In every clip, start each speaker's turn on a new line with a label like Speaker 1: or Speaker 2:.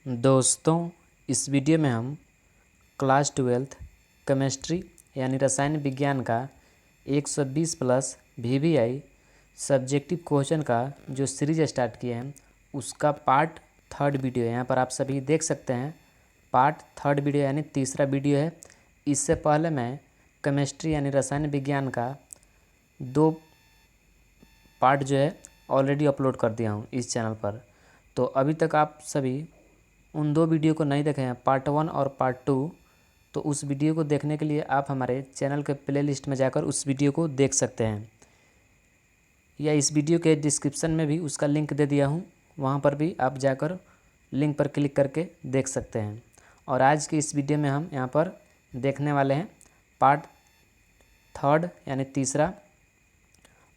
Speaker 1: दोस्तों, इस वीडियो में हम क्लास 12 केमिस्ट्री यानी रसायन विज्ञान का 120 प्लस VVI सब्जेक्टिव क्वेश्चन का जो सीरीज स्टार्ट किए हैं उसका पार्ट 3 वीडियो यहाँ पर आप सभी देख सकते हैं। पार्ट 3 वीडियो यानी तीसरा वीडियो है। इससे पहले मैं केमिस्ट्री यानी रसायन विज्ञान का 2 पार्ट जो है ऑलरेडी अपलोड कर दिया हूँ इस चैनल पर। तो अभी तक आप सभी उन 2 वीडियो को नहीं देखे हैं, पार्ट 1 और पार्ट 2, तो उस वीडियो को देखने के लिए आप हमारे चैनल के प्लेलिस्ट में जाकर उस वीडियो को देख सकते हैं, या इस वीडियो के डिस्क्रिप्शन में भी उसका लिंक दे दिया हूँ, वहाँ पर भी आप जाकर लिंक पर क्लिक करके देख सकते हैं। और आज के इस वीडियो में हम यहाँ पर देखने वाले हैं पार्ट 3 यानी तीसरा।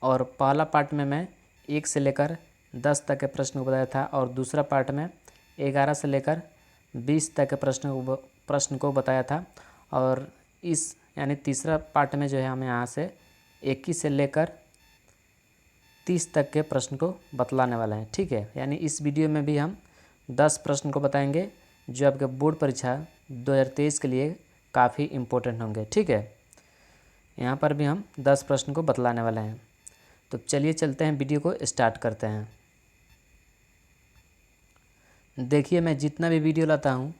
Speaker 1: और पहला पार्ट में मैं 1 से लेकर 10 तक के प्रश्न को बताया था और दूसरा पार्ट में 11 से लेकर 20 तक के प्रश्न को बताया था। और इस यानी तीसरा पार्ट में जो है हम यहाँ से 21 से लेकर 30 तक के प्रश्न को बतलाने वाले हैं। ठीक है, यानी इस वीडियो में भी हम 10 प्रश्न को बताएंगे जो आपके बोर्ड परीक्षा 2023 के लिए काफ़ी इम्पोर्टेंट होंगे। ठीक है, यहाँ पर भी हम 10 प्रश्न को बतलाने वाले हैं। तो चलिए चलते हैं, वीडियो को स्टार्ट करते हैं। देखिए, मैं जितना भी वीडियो लाता हूँ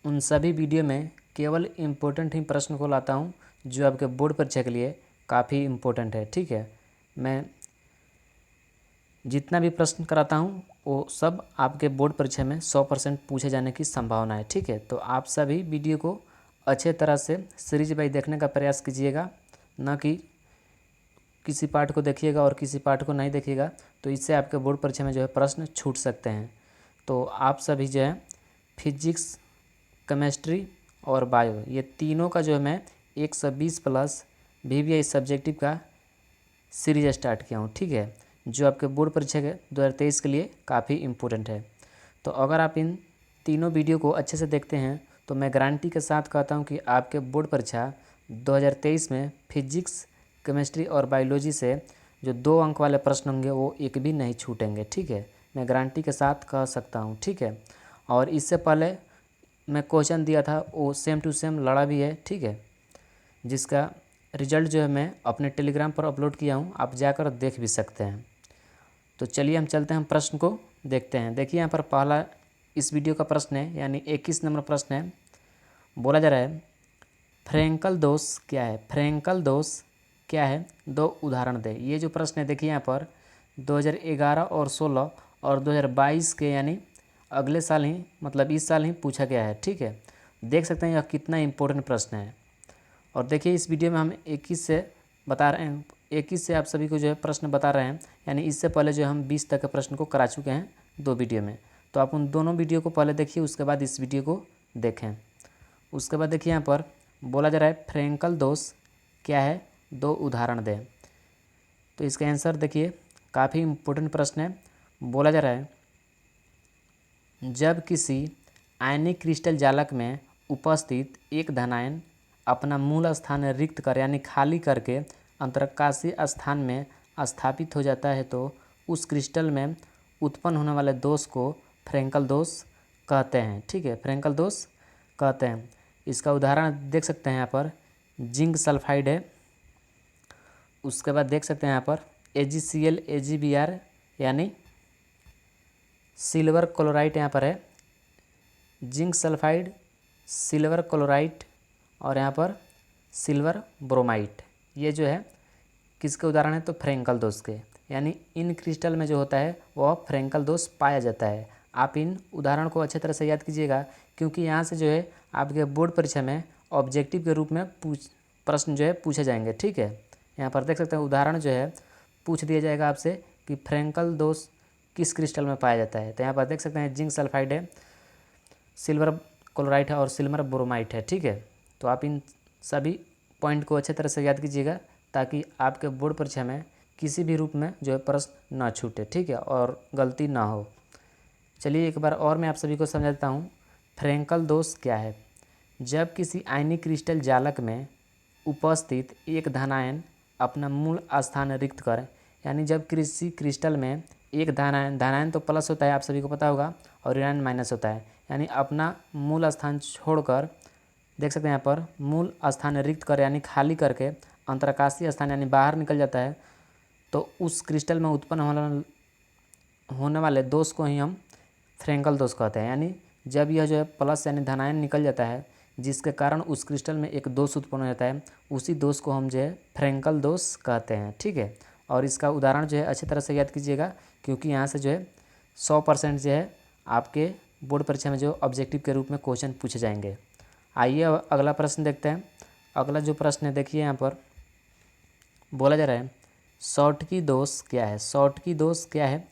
Speaker 1: उन सभी वीडियो में केवल इम्पोर्टेंट ही प्रश्न को लाता हूँ जो आपके बोर्ड परीक्षा के लिए काफ़ी इम्पोर्टेंट है। ठीक है, मैं जितना भी प्रश्न कराता हूँ वो सब आपके बोर्ड परीक्षा में 100% पूछे जाने की संभावना है। ठीक है, तो आप सभी वीडियो को अच्छे तरह से सीरीज वाइज देखने का प्रयास कीजिएगा, न कि किसी पार्ट को देखिएगा और किसी पार्ट को नहीं देखिएगा, तो इससे आपके बोर्ड परीक्षा में जो है प्रश्न छूट सकते हैं। तो आप सभी जो है फिजिक्स, केमिस्ट्री और बायो, ये तीनों का जो है मैं 120 प्लस VVI सब्जेक्टिव का सीरीज स्टार्ट किया हूँ। ठीक है, जो आपके बोर्ड परीक्षा के 2023 के लिए काफ़ी इम्पोर्टेंट है। तो अगर आप इन तीनों वीडियो को अच्छे से देखते हैं तो मैं गारंटी के साथ कहता हूँ कि आपके बोर्ड परीक्षा 2023 में फिजिक्स, केमिस्ट्री और बायोलॉजी से जो 2 अंक वाले प्रश्न होंगे वो एक भी नहीं छूटेंगे। ठीक है, मैं गारंटी के साथ कह सकता हूँ। ठीक है, और इससे पहले मैं क्वेश्चन दिया था वो सेम टू सेम लड़ा भी है। ठीक है, जिसका रिजल्ट जो है मैं अपने टेलीग्राम पर अपलोड किया हूँ, आप जाकर देख भी सकते हैं। तो चलिए हम चलते हैं, हम प्रश्न को देखते हैं। देखिए, यहाँ पर पहला इस वीडियो का प्रश्न है, यानी 21 नंबर प्रश्न है। बोला जा रहा है फ्रैंकल दोष क्या है? फ्रैंकल दोष क्या है? 2 उदाहरण दे। ये जो प्रश्न है देखिए यहाँ पर 2011 और 16 और 2022 के, यानी अगले साल ही, मतलब इस साल ही पूछा गया है। ठीक है, देख सकते हैं यह कितना इम्पोर्टेंट प्रश्न है। और देखिए, इस वीडियो में हम 21 से बता रहे हैं, 21 से आप सभी को जो है प्रश्न बता रहे हैं, यानी इससे पहले जो हम 20 तक के प्रश्न को करा चुके हैं 2 वीडियो में। तो आप उन दोनों वीडियो को पहले देखिए, उसके बाद इस वीडियो को देखें। उसके बाद देखिए यहाँ पर बोला जा रहा है फ्रैंकल दोष क्या है? 2 उदाहरण दें। तो इसका आंसर देखिए, काफ़ी इम्पोर्टेंट प्रश्न है। बोला जा रहा है जब किसी आयनिक क्रिस्टल जालक में उपस्थित एक धनायन अपना मूल स्थान रिक्त कर यानी खाली करके अंतरकाशीय स्थान में स्थापित हो जाता है तो उस क्रिस्टल में उत्पन्न होने वाले दोष को फ्रैंकल दोष कहते हैं। ठीक है, फ्रैंकल दोष कहते हैं। इसका उदाहरण देख सकते हैं यहाँ पर जिंक सल्फाइड है। उसके बाद देख सकते हैं यहाँ पर AgCl AgBr यानी सिल्वर क्लोराइड यहाँ पर है, जिंक सल्फाइड, सिल्वर क्लोराइड और यहाँ पर सिल्वर ब्रोमाइड। ये जो है किसके उदाहरण है? तो फ्रैंकल दोष के, यानी इन क्रिस्टल में जो होता है वह फ्रैंकल दोष पाया जाता है। आप इन उदाहरण को अच्छे तरह से याद कीजिएगा, क्योंकि यहाँ से जो है आपके बोर्ड परीक्षा में ऑब्जेक्टिव के रूप में प्रश्न जो है पूछे जाएंगे। ठीक है, यहाँ पर देख सकते हैं उदाहरण जो है पूछ दिया जाएगा आपसे कि फ्रैंकल दोष किस क्रिस्टल में पाया जाता है। तो यहाँ पर देख सकते हैं जिंक सल्फाइड है, सिल्वर क्लोराइड है और सिल्वर ब्रोमाइड है। ठीक है, तो आप इन सभी पॉइंट को अच्छे तरह से याद कीजिएगा ताकि आपके बोर्ड परीक्षा में किसी भी रूप में जो है प्रश्न ना छूटे। ठीक है, और गलती ना हो। चलिए एक बार और मैं आप सभी को समझा देता हूँ फ्रैंकल दोष क्या है। जब किसी आयनिक क्रिस्टल जालक में उपस्थित एक धनायन अपना मूल स्थान रिक्त कर, यानी जब किसी क्रिस्टल में एक धनायन, धनायन तो प्लस होता है, आप सभी को पता होगा, और ऋणायन माइनस होता है। यानी अपना मूल स्थान छोड़कर, देख सकते हैं यहाँ पर, मूल स्थान रिक्त कर यानी खाली करके अंतराकाशीय स्थान यानी बाहर निकल जाता है, तो उस क्रिस्टल में उत्पन्न होने वाले दोष को ही हम फ्रेंकल दोष कहते हैं। यानी जब यह जो है प्लस यानी धनायन निकल जाता है, जिसके कारण उस क्रिस्टल में एक दोष उत्पन्न हो जाता है, उसी दोष को हम जो है फ्रेंकल दोष कहते हैं। ठीक है, और इसका उदाहरण जो है अच्छी तरह से याद कीजिएगा, क्योंकि यहाँ से जो है 100% जो है आपके बोर्ड परीक्षा में जो ऑब्जेक्टिव के रूप में क्वेश्चन पूछे जाएंगे। आइए अगला प्रश्न देखते हैं। अगला जो प्रश्न है देखिए, यहाँ पर बोला जा रहा है शॉर्टकी दोष क्या है। शॉर्टकी दोष क्या है,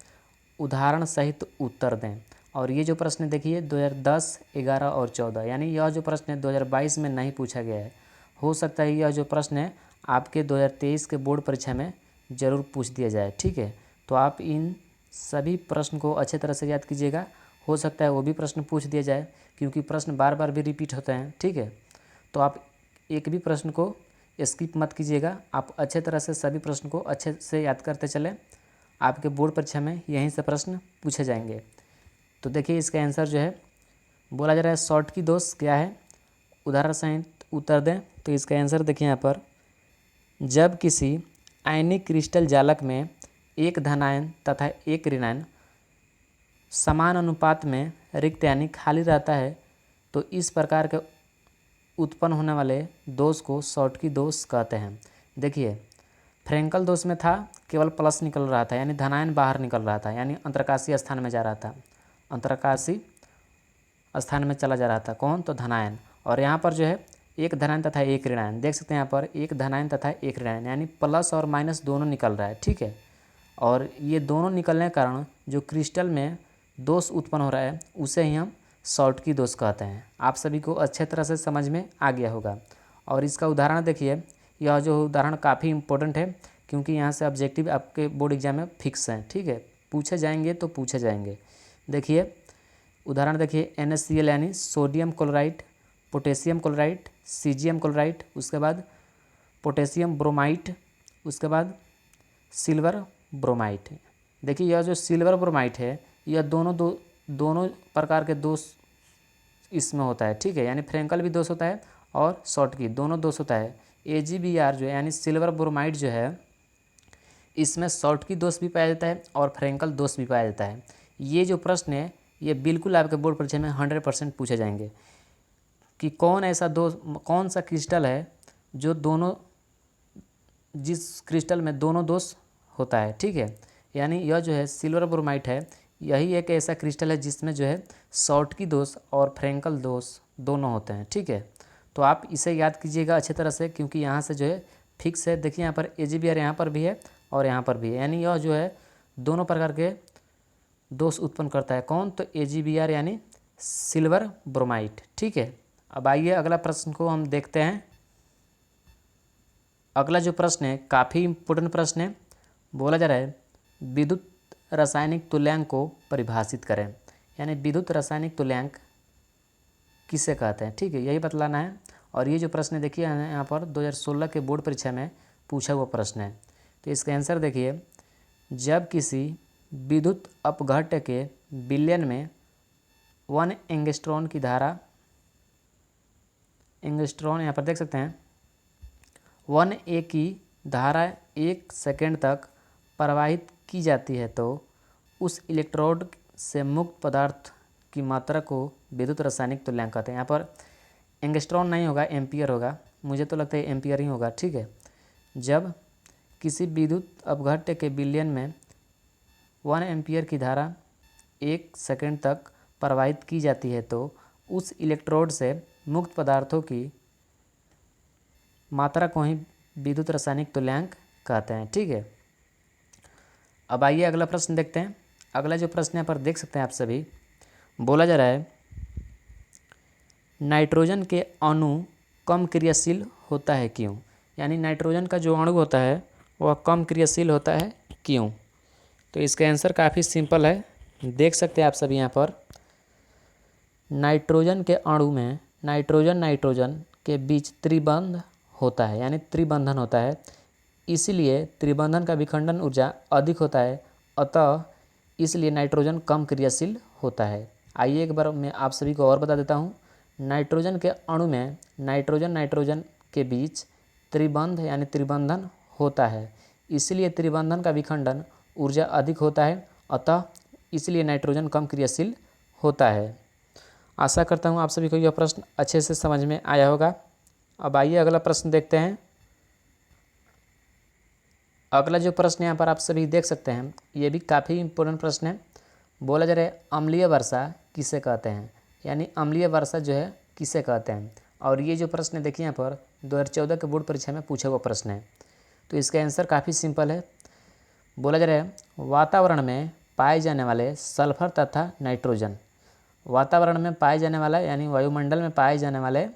Speaker 1: उदाहरण सहित उत्तर दें। और ये जो प्रश्न देखिए 2010, 11 और 14, यानी यह जो प्रश्न है 2022 में नहीं पूछा गया है। हो सकता है यह जो प्रश्न है आपके 2023 के बोर्ड परीक्षा में ज़रूर पूछ दिया जाए। ठीक है, तो आप इन सभी प्रश्न को अच्छे तरह से याद कीजिएगा। हो सकता है वो भी प्रश्न पूछ दिया जाए, क्योंकि प्रश्न बार बार भी रिपीट होते हैं। ठीक है, तो आप एक भी प्रश्न को स्किप मत कीजिएगा, आप अच्छे तरह से सभी प्रश्न को अच्छे से याद करते चलें। आपके बोर्ड परीक्षा में यहीं से प्रश्न पूछे जाएंगे। तो देखिए इसका आंसर जो है बोला जा रहा है शॉर्टकी दोष क्या है, उदाहरण सहित उत्तर दें। तो इसका आंसर देखिए यहाँ पर, जब किसी आयनिक क्रिस्टल जालक में एक धनायन तथा एक ऋणायन समान अनुपात में रिक्त यानी खाली रहता है, तो इस प्रकार के उत्पन्न होने वाले दोष को शॉर्टकी दोष कहते हैं। देखिए फ्रेंकल दोष में था केवल प्लस निकल रहा था, यानी धनायन बाहर निकल रहा था, यानी अंतरकाशीय स्थान में जा रहा था, अंतरकाशी स्थान में चला जा रहा था। कौन? तो धनायन। और यहाँ पर जो है एक धनायन तथा एक ऋणायन, देख सकते हैं यहाँ पर एक धनायन तथा एक ऋणायन, यानी प्लस और माइनस दोनों निकल रहा है। ठीक है, और ये दोनों निकलने के कारण जो क्रिस्टल में दोष उत्पन्न हो रहा है उसे ही हम शॉर्टकी दोष कहते हैं। आप सभी को अच्छे तरह से समझ में आ गया होगा। और इसका उदाहरण देखिए, यह जो उदाहरण काफ़ी इम्पोर्टेंट है, क्योंकि यहाँ से ऑब्जेक्टिव आपके बोर्ड एग्जाम में फिक्स हैं। ठीक है, पूछे जाएंगे तो पूछे जाएंगे। देखिए उदाहरण देखिए, NaCl यानी sodium chloride, potassium chloride, caesium chloride, उसके बाद पोटेशियम ब्रोमाइड, उसके बाद सिल्वर ब्रोमाइड। देखिए यह जो सिल्वर ब्रोमाइड है, यह दोनों प्रकार के दोष इसमें होता है। ठीक है, यानी फ्रेंकल भी दोष होता है और शॉर्टकी दोनों दोष होता है। AgBr जो है यानी सिल्वर ब्रोमाइड जो है, इसमें शॉर्टकी दोष भी पाया जाता है और फ्रेंकल दोष भी पाया जाता है। ये जो प्रश्न है ये बिल्कुल आपके बोर्ड परीक्षा में 100% पूछे जाएंगे कि कौन सा क्रिस्टल है जो जिस क्रिस्टल में दोनों दोष होता है। ठीक है, यानी यह जो है सिल्वर ब्रोमाइड है, यही एक ऐसा क्रिस्टल है जिसमें जो है शॉर्टकी दोष और फ्रेंकल दोष दोनों होते हैं। ठीक है, तो आप इसे याद कीजिएगा अच्छे तरह से, क्योंकि यहाँ से जो है फिक्स है। देखिए यहाँ पर AgBr यहाँ पर भी है और यहाँ पर भी है, यानी यह जो है दोनों प्रकार के दोष उत्पन्न करता है। कौन? तो AgBr यानी सिल्वर ब्रोमाइड। ठीक है, अब आइए अगला प्रश्न को हम देखते हैं। अगला जो प्रश्न है काफ़ी इम्पोर्टेंट प्रश्न है। बोला जा रहा है विद्युत रासायनिक तुल्यांक को परिभाषित करें, यानी विद्युत रासायनिक तुल्यांक किसे कहते हैं। ठीक है, यही बतलाना है। और ये जो प्रश्न देखिए यहाँ पर 2016 के बोर्ड परीक्षा में पूछा हुआ प्रश्न है। तो इसका आंसर देखिए, जब किसी विद्युत अपघट्य के विलयन में 1 एंगस्ट्रॉन की धारा, एंगस्ट्रॉन यहाँ पर देख सकते हैं, 1A की धारा 1 सेकेंड तक प्रवाहित की जाती है, तो उस इलेक्ट्रोड से मुक्त पदार्थ की मात्रा को विद्युत रासायनिक तुल्यांक कहते हैं। यहाँ पर एंगस्ट्रॉन नहीं होगा, एम्पियर होगा, मुझे तो लगता है एम्पियर ही होगा। ठीक है, जब किसी विद्युत अपघट्य के विलयन में 1 एम्पियर की धारा 1 सेकेंड तक प्रवाहित की जाती है, तो उस इलेक्ट्रोड से मुक्त पदार्थों की मात्रा को ही विद्युत रासायनिक तुल्यांक कहते हैं। ठीक है, अब आइए अगला प्रश्न देखते हैं। अगला जो प्रश्न यहाँ पर देख सकते हैं आप सभी, बोला जा रहा है नाइट्रोजन के अणु कम क्रियाशील होता है क्यों। यानी नाइट्रोजन का जो अणु होता है वह कम क्रियाशील होता है क्यों। तो इसका आंसर काफ़ी सिंपल है, देख सकते हैं आप सभी यहाँ पर। नाइट्रोजन के अणु में नाइट्रोजन के बीच त्रिबंध होता है, यानी त्रिबंधन होता है, इसीलिए त्रिबंधन का विखंडन ऊर्जा अधिक होता है। अतः इसलिए नाइट्रोजन कम क्रियाशील होता है। आइए एक बार मैं आप सभी को और बता देता हूँ। नाइट्रोजन के अणु में नाइट्रोजन नाइट्रोजन के बीच त्रिबंध यानी त्रिबंधन होता है, इसलिए त्रिबंधन का विखंडन ऊर्जा अधिक होता है, अतः इसलिए नाइट्रोजन कम क्रियाशील होता है। आशा करता हूँ आप सभी को यह प्रश्न अच्छे से समझ में आया होगा। अब आइए अगला प्रश्न देखते हैं। अगला जो प्रश्न यहाँ पर आप सभी देख सकते हैं, ये भी काफ़ी इम्पोर्टेंट प्रश्न है। बोला जा रहा है अम्लीय वर्षा किसे कहते हैं, यानी अम्लीय वर्षा जो है किसे कहते हैं। और ये जो प्रश्न है देखिए यहाँ पर 2014 के बोर्ड परीक्षा में पूछा हुआ प्रश्न है। तो इसका आंसर काफ़ी सिंपल है। बोला जा रहा है वातावरण में पाए जाने वाले सल्फर तथा नाइट्रोजन, वातावरण में पाए जाने वाला यानी वायुमंडल में पाए जाने वाले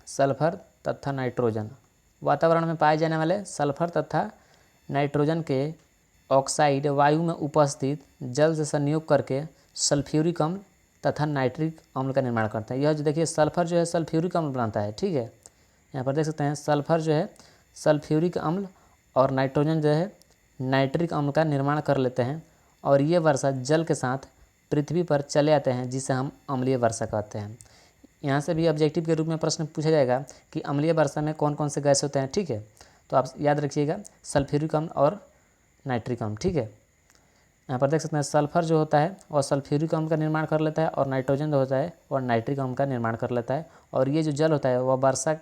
Speaker 1: सल्फर तथा नाइट्रोजन, वातावरण में पाए जाने वाले सल्फर तथा नाइट्रोजन के ऑक्साइड वायु में उपस्थित जल से संयोग करके सल्फ्यूरिक अम्ल तथा नाइट्रिक अम्ल का निर्माण करते हैं। यह जो देखिए सल्फर जो है सल्फ्यूरिक अम्ल बनाता है, ठीक है। यहाँ पर देख सकते हैं सल्फर जो है सल्फ्यूरिक अम्ल और नाइट्रोजन जो है नाइट्रिक अम्ल का निर्माण कर लेते हैं, और ये वर्षा जल के साथ पृथ्वी पर चले आते हैं, जिसे हम अम्लीय वर्षा कहते हैं। यहाँ से भी ऑब्जेक्टिव के रूप में प्रश्न पूछा जाएगा कि अम्लीय वर्षा में कौन कौन से गैस होते हैं, ठीक है। तो आप याद रखिएगा सल्फ्यूरिक अम्ल और नाइट्रिक अम्ल, ठीक है। यहाँ पर देख सकते हैं सल्फर जो होता है वह सल्फ्यूरिक अम्ल का निर्माण कर लेता है, और नाइट्रोजन जो होता है वह नाइट्रिक अम्ल का निर्माण कर लेता है, और ये जो जल होता है वह वर्षा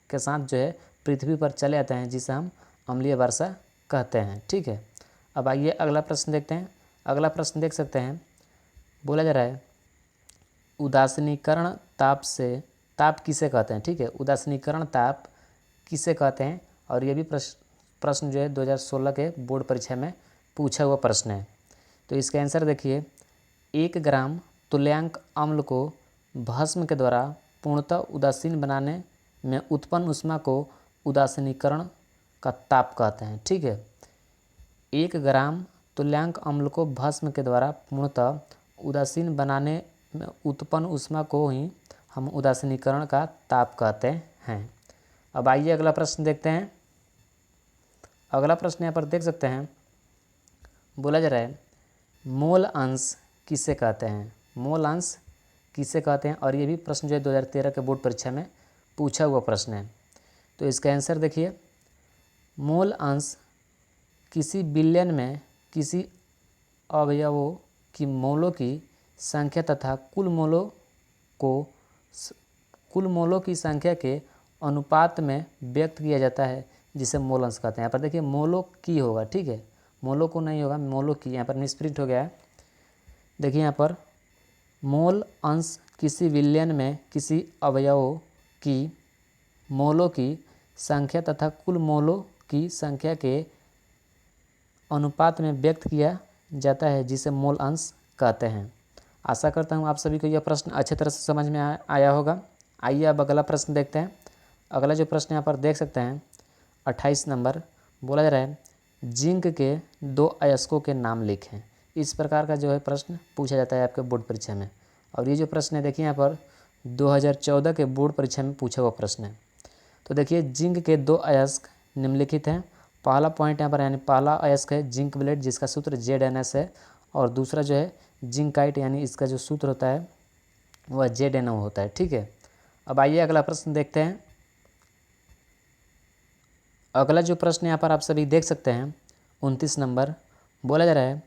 Speaker 1: के साथ जो है पृथ्वी पर चले आते हैं, जिसे हम अम्लीय वर्षा कहते हैं, ठीक है। अब आइए अगला प्रश्न देखते हैं। अगला प्रश्न देख सकते हैं, बोला जा रहा है उदासीनीकरण ताप से ताप किसे कहते हैं, ठीक है। उदासीनीकरण ताप किसे कहते हैं, और ये भी प्रश्न जो है 2016 के बोर्ड परीक्षा में पूछा हुआ प्रश्न है। तो इसका आंसर देखिए 1 ग्राम तुल्यांक अम्ल को भस्म के द्वारा पूर्णतः उदासीन बनाने में उत्पन्न ऊष्मा को उदासीनीकरण का ताप कहते हैं, ठीक है। 1 ग्राम तुल्यांक अम्ल को भस्म के द्वारा पूर्णतः उदासीन बनाने में उत्पन्न ऊष्मा को ही हम उदासीनीकरण का ताप कहते हैं। अब आइए अगला प्रश्न देखते हैं। अगला प्रश्न यहाँ पर देख सकते हैं, बोला जा रहा है मोल अंश किसे कहते हैं, मोल अंश किसे कहते हैं, और ये भी प्रश्न जो है 2013 के बोर्ड परीक्षा में पूछा हुआ प्रश्न है। तो इसका आंसर देखिए मोल अंश किसी बिलियन में किसी अवयवों की मोलों की संख्या तथा कुल मोलों की संख्या के अनुपात में व्यक्त किया जाता है, जिसे मोल अंश कहते हैं। यहाँ पर देखिए मोलों की होगा, ठीक है, मोलों को नहीं होगा, मोलों की, यहाँ पर मिसप्रिंट हो गया है। देखिए यहाँ पर मोल अंश किसी बिलियन में किसी अवयवों की मोलों की संख्या तथा कुल मोलों की संख्या के अनुपात में व्यक्त किया जाता है, जिसे मोल अंश कहते हैं। आशा करता हूँ आप सभी को यह प्रश्न अच्छे तरह से समझ में आया होगा। आइए अब अगला प्रश्न देखते हैं। अगला जो प्रश्न यहाँ पर देख सकते हैं 28 नंबर, बोला जा रहा है जिंक के 2 अयस्कों के नाम लिखें। इस प्रकार का जो है प्रश्न पूछा जाता है आपके बोर्ड परीक्षा में, और ये जो प्रश्न है देखिए यहाँ पर 2014 के बोर्ड परीक्षा में पूछा हुआ प्रश्न है। तो देखिए जिंक के 2 अयस्क निम्नलिखित हैं। पहला पॉइंट यहाँ पर यानी पहला अयस्क है जिंक ब्लेड, जिसका सूत्र ZNS है, और दूसरा जो है जिंकाइट, यानी इसका जो सूत्र होता है वह ZNO होता है, ठीक है। अब आइए अगला प्रश्न देखते हैं। अगला जो प्रश्न यहाँ पर आप सभी देख सकते हैं 29 नंबर, बोला जा रहा है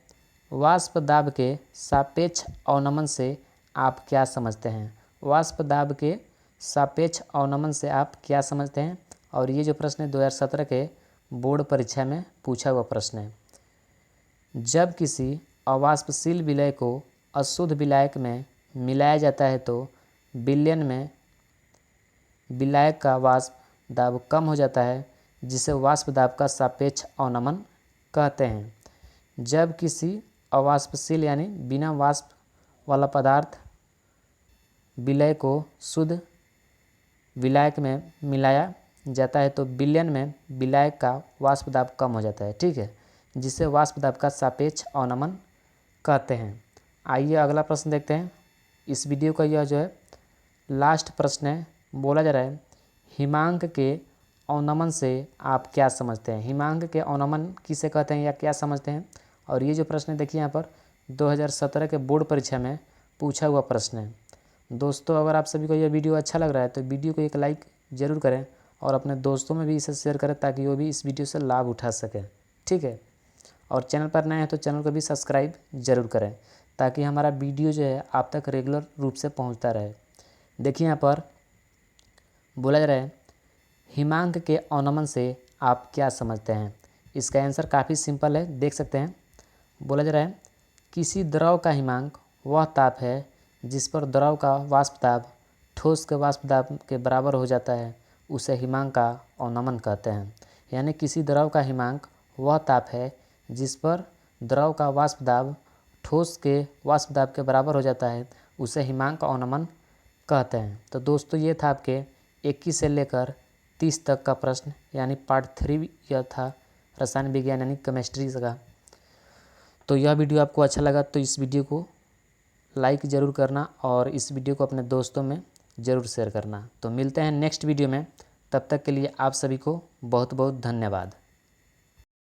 Speaker 1: वाष्प दाब के सापेक्ष अवनमन से आप क्या समझते हैं, वाष्प दाब के सापेक्ष अवनमन से आप क्या समझते हैं। और ये जो प्रश्न है 2017 के बोर्ड परीक्षा में पूछा हुआ प्रश्न है। जब किसी अवाष्पशील विलय को अशुद्ध विलायक में मिलाया जाता है तो विलयन में विलायक का वाष्प दाब कम हो जाता है, जिसे वाष्प दाब का सापेक्ष अवनमन कहते हैं। जब किसी अवाष्पशील यानी बिना वाष्प वाला पदार्थ विलय को शुद्ध विलायक में मिलाया जाता है तो विलयन में विलायक का वाष्प दाब कम हो जाता है, ठीक है, जिसे वाष्प दाब का सापेक्ष अवनमन कहते हैं। आइए अगला प्रश्न देखते हैं। इस वीडियो का यह जो है लास्ट प्रश्न है। बोला जा रहा है हिमांक के अवनमन से आप क्या समझते हैं, हिमांक के अवनमन किसे कहते हैं या क्या समझते हैं। और ये जो प्रश्न है देखिए यहाँ पर 2017 के बोर्ड परीक्षा में पूछा हुआ प्रश्न है। दोस्तों, अगर आप सभी को यह वीडियो अच्छा लग रहा है तो वीडियो को एक लाइक ज़रूर करें और अपने दोस्तों में भी इसे शेयर करें ताकि वो भी इस वीडियो से लाभ उठा सकें। ठीक है, और चैनल पर नए हैं तो चैनल को भी सब्सक्राइब ज़रूर करें ताकि हमारा वीडियो जो है आप तक रेगुलर रूप से पहुंचता रहे। देखिए यहाँ पर बोला जा रहा है, हिमांक के अवनमन से आप क्या समझते हैं। इसका आंसर काफ़ी सिंपल है, देख सकते हैं। बोला जा रहा है, किसी द्रव का हिमांक वह ताप है जिस पर द्रव का वाष्प दाब ठोस के वाष्प दाब के बराबर हो जाता है, उसे हिमांक का अवनमन कहते हैं। यानी किसी द्रव का हिमांक वह ताप है जिस पर द्रव का वाष्प दाब ठोस के वाष्प दाब के बराबर हो जाता है, उसे हिमांक का अवनमन कहते हैं। तो दोस्तों, ये था आपके 21 से लेकर 30 तक का प्रश्न, यानी पार्ट 3 यह था रसायन विज्ञान यानी केमिस्ट्री का। तो यह वीडियो आपको अच्छा लगा तो इस वीडियो को लाइक ज़रूर करना और इस वीडियो को अपने दोस्तों में ज़रूर शेयर करना। तो मिलते हैं नेक्स्ट वीडियो में, तब तक के लिए आप सभी को बहुत बहुत धन्यवाद।